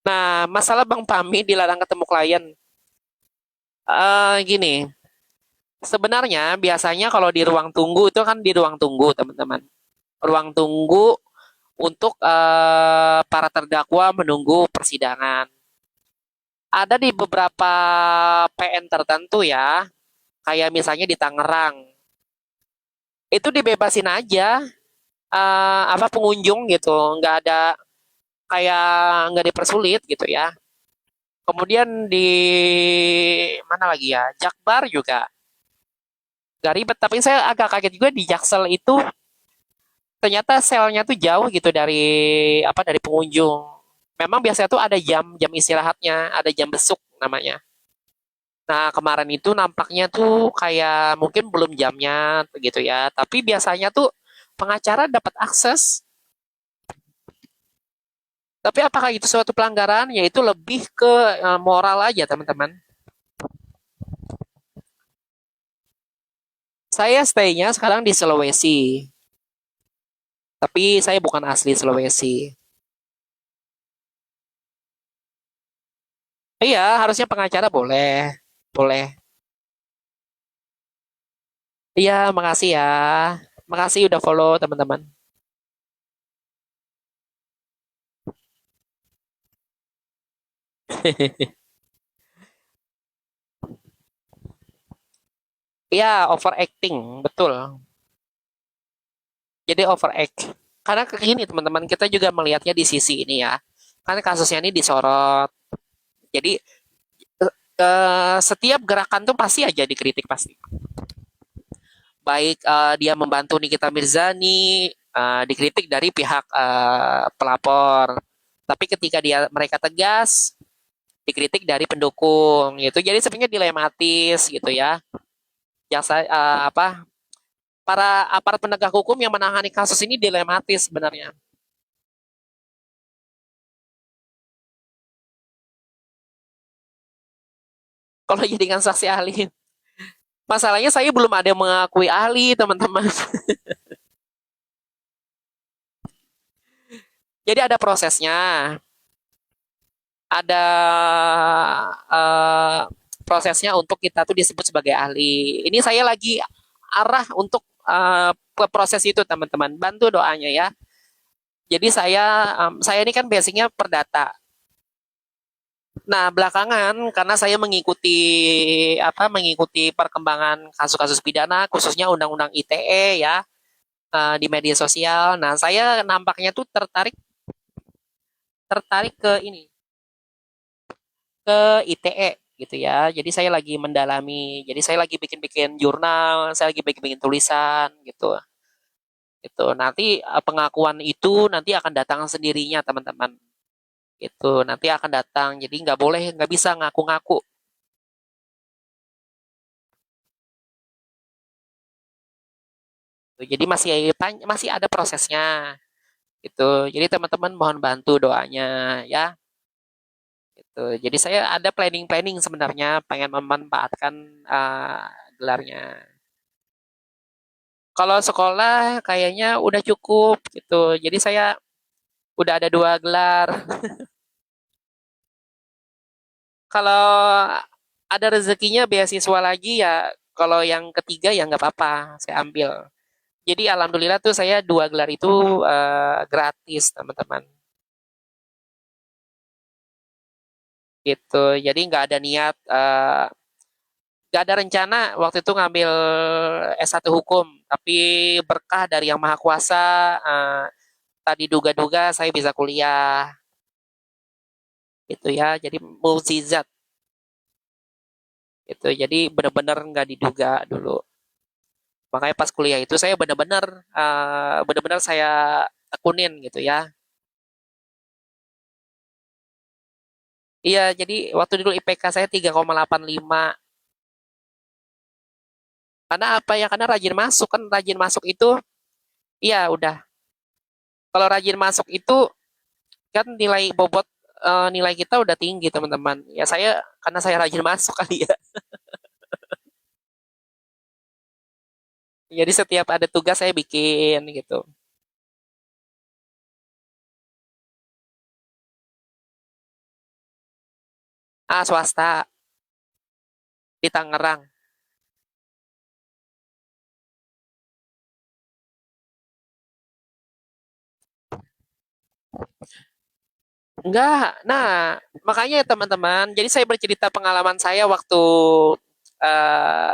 Nah, masalah Bang Pami dilarang ketemu klien. Gini, sebenarnya biasanya kalau di ruang tunggu itu kan di ruang tunggu, teman-teman. Ruang tunggu untuk para terdakwa menunggu persidangan. Ada di beberapa PN tertentu ya, kayak misalnya di Tangerang. Itu dibebasin aja apa pengunjung gitu, nggak ada kayak nggak dipersulit gitu ya. Kemudian di mana lagi ya? Jakbar juga nggak ribet. Tapi saya agak kaget juga di Jaksel itu ternyata selnya tuh jauh gitu dari apa dari pengunjung. Memang biasanya tuh ada jam istirahatnya, ada jam besuk namanya. Nah, kemarin itu nampaknya tuh kayak mungkin belum jamnya gitu ya. Tapi biasanya tuh pengacara dapat akses. Tapi apakah itu suatu pelanggaran? Yaitu lebih ke moral aja, teman-teman. Saya stay-nya sekarang di Sulawesi. Tapi saya bukan asli Sulawesi. Iya, harusnya pengacara boleh. Boleh. Iya, makasih ya. Makasih udah follow, teman-teman. Iya, overacting, betul. Jadi overact. Karena gini, teman-teman, kita juga melihatnya di sisi ini ya. Kan kasusnya ini disorot. Jadi setiap gerakan tuh pasti aja dikritik pasti. Baik dia membantu Nikita Mirzani, dikritik dari pihak pelapor. Tapi ketika mereka tegas, dikritik dari pendukung gitu. Jadi sebenarnya dilematis gitu ya. Jaksa apa para aparat penegak hukum yang menangani kasus ini dilematis sebenarnya. Kalau jadikan saksi ahli, masalahnya saya belum ada yang mengakui ahli, teman-teman. Jadi ada prosesnya, ada uh, prosesnya untuk kita tuh disebut sebagai ahli. Ini saya lagi arah untuk ke proses itu, teman-teman. Bantu doanya ya. Jadi saya ini kan basicnya perdata. Nah, belakangan karena saya mengikuti perkembangan kasus-kasus pidana khususnya undang-undang ITE ya di media sosial. Nah, saya nampaknya tuh tertarik tertarik ke ini, ke ITE gitu ya. Jadi saya lagi mendalami. Jadi saya lagi bikin-bikin jurnal, saya lagi bikin-bikin tulisan gitu. Itu nanti pengakuan itu nanti akan datang sendirinya, teman-teman. Itu nanti akan datang. Jadi nggak bisa ngaku-ngaku. Jadi masih ada prosesnya. Gitu. Jadi teman-teman mohon bantu doanya ya. Gitu. Jadi saya ada planning-planning sebenarnya pengen memanfaatkan gelarnya. Kalau sekolah kayaknya udah cukup gitu. Jadi saya udah ada 2 gelar. Kalau ada rezekinya beasiswa lagi ya, kalau yang ketiga ya nggak apa-apa, saya ambil. Jadi alhamdulillah tuh saya 2 gelar itu gratis, teman-teman. Gitu. Jadi nggak ada niat, nggak ada rencana waktu itu ngambil S1 hukum, tapi berkah dari Yang Maha Kuasa, tadi duga-duga saya bisa kuliah. Gitu ya. Jadi mukjizat. Gitu. Jadi benar-benar nggak diduga dulu. Makanya pas kuliah itu saya benar-benar saya tekunin gitu ya. Iya, jadi waktu dulu IPK saya 3,85. Karena apa ya? Karena rajin masuk kan rajin masuk itu iya udah. Kalau rajin masuk itu kan nilai bobot nilai kita udah tinggi, teman-teman. Ya saya karena saya rajin masuk kali ya. Jadi setiap ada tugas saya bikin gitu. Swasta di Tangerang. Enggak. Nah, makanya ya teman-teman, jadi saya bercerita pengalaman saya waktu eh,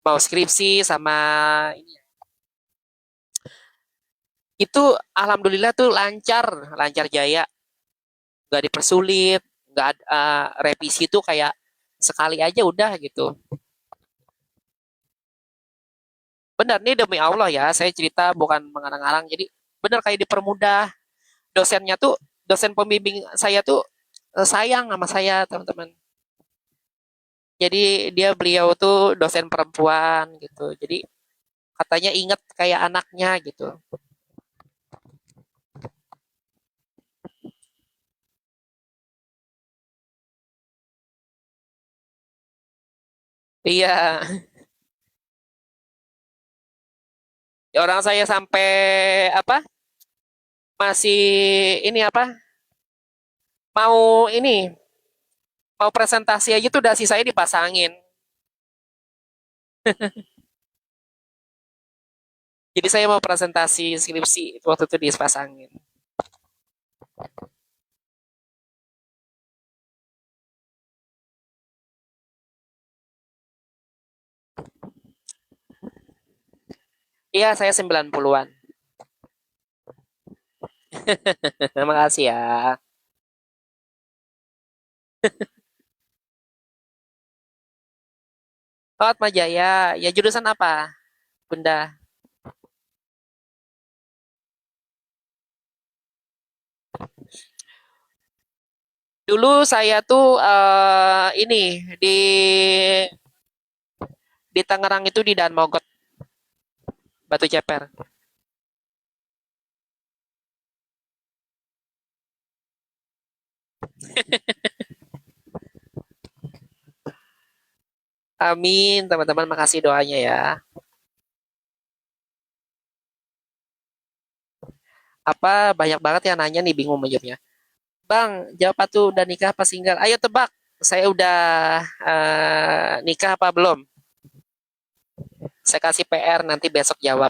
mau skripsi sama ini. Itu alhamdulillah tuh lancar, lancar jaya, nggak dipersulit, nggak revisi tuh kayak sekali aja udah gitu. Benar nih demi Allah ya, saya cerita bukan mengarang-arang. Jadi benar kayak dipermudah. Dosennya tuh, dosen pembimbing saya tuh sayang sama saya teman-teman. Jadi beliau tuh dosen perempuan gitu. Jadi katanya inget kayak anaknya gitu. Iya, orang saya sampai apa? Masih ini apa? Mau ini, mau presentasi aja tuh dasi saya dipasangin. Jadi saya mau presentasi skripsi waktu itu dipasangin. Iya, saya 90-an. Terima kasih ya. Oh, Atma Jaya. Ya jurusan apa, Bunda? Dulu saya tuh ini di Tangerang itu di Daan Mogot, Batu Ceper. Amin, teman-teman makasih doanya ya. Apa banyak banget yang nanya nih bingung jawabnya. Bang, jawab apa tuh udah nikah apa single? Ayo tebak. Saya udah nikah apa belum? Saya kasih PR nanti besok jawab.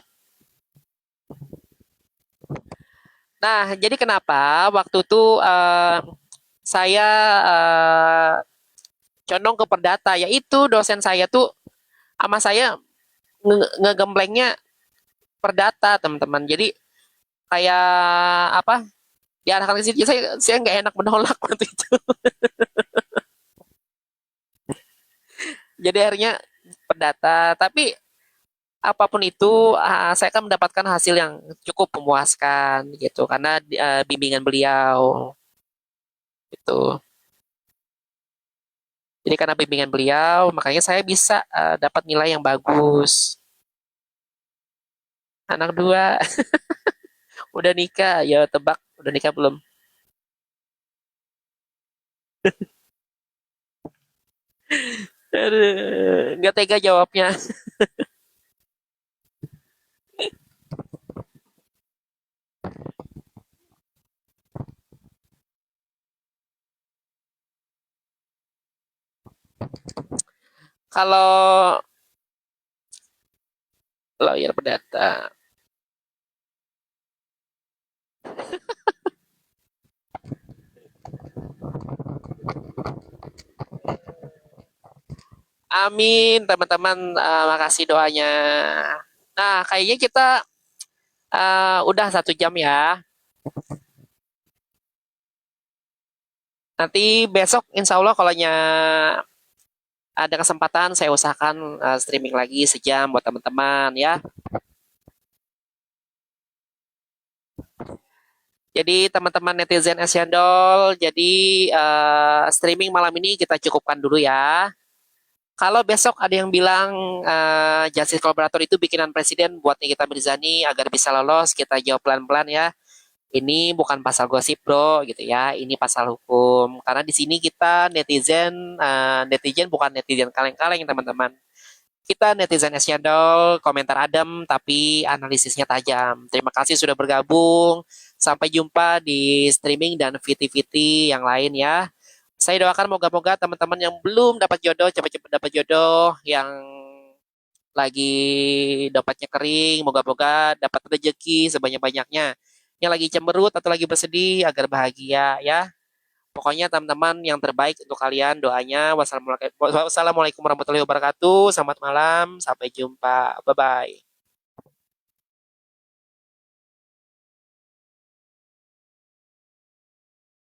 Nah, jadi kenapa waktu itu saya condong ke perdata, yaitu dosen saya tuh sama saya ngegemblengnya perdata, teman-teman. Jadi kayak apa? Diarahkan ke situ, saya nggak enak menolak waktu itu. Jadi akhirnya perdata. Tapi apapun itu, saya akan mendapatkan hasil yang cukup memuaskan gitu karena bimbingan beliau gitu. Jadi karena bimbingan beliau, makanya saya bisa dapat nilai yang bagus. Anak dua, udah nikah, ya tebak, udah nikah belum? Aduh, nggak tega jawabnya. Kalau lawyer perdata, amin teman-teman, makasih doanya. Nah, kayaknya kita udah 1 jam ya. Nanti besok insya Allah kalau ada kesempatan saya usahakan streaming lagi sejam buat teman-teman ya. Jadi teman-teman netizen Esyandol, jadi streaming malam ini kita cukupkan dulu ya. Kalau besok ada yang bilang justice kolaborator itu bikinan presiden buat Nikita Mirzani agar bisa lolos, kita jawab pelan-pelan ya. Ini bukan pasal gosip bro, gitu ya. Ini pasal hukum. Karena di sini kita netizen bukan netizen kaleng-kaleng teman-teman. Kita netizen Esyadol, komentar adem tapi analisisnya tajam. Terima kasih sudah bergabung. Sampai jumpa di streaming dan VT-VT yang lain ya. Saya doakan moga-moga teman-teman yang belum dapat jodoh cepat-cepat dapat jodoh, yang lagi dapatnya kering, moga-moga dapat rezeki sebanyak-banyaknya. Yang lagi cemberut atau lagi bersedih agar bahagia ya. Pokoknya teman-teman yang terbaik untuk kalian doanya. Wassalamualaikum warahmatullahi wabarakatuh. Selamat malam, sampai jumpa. Bye bye.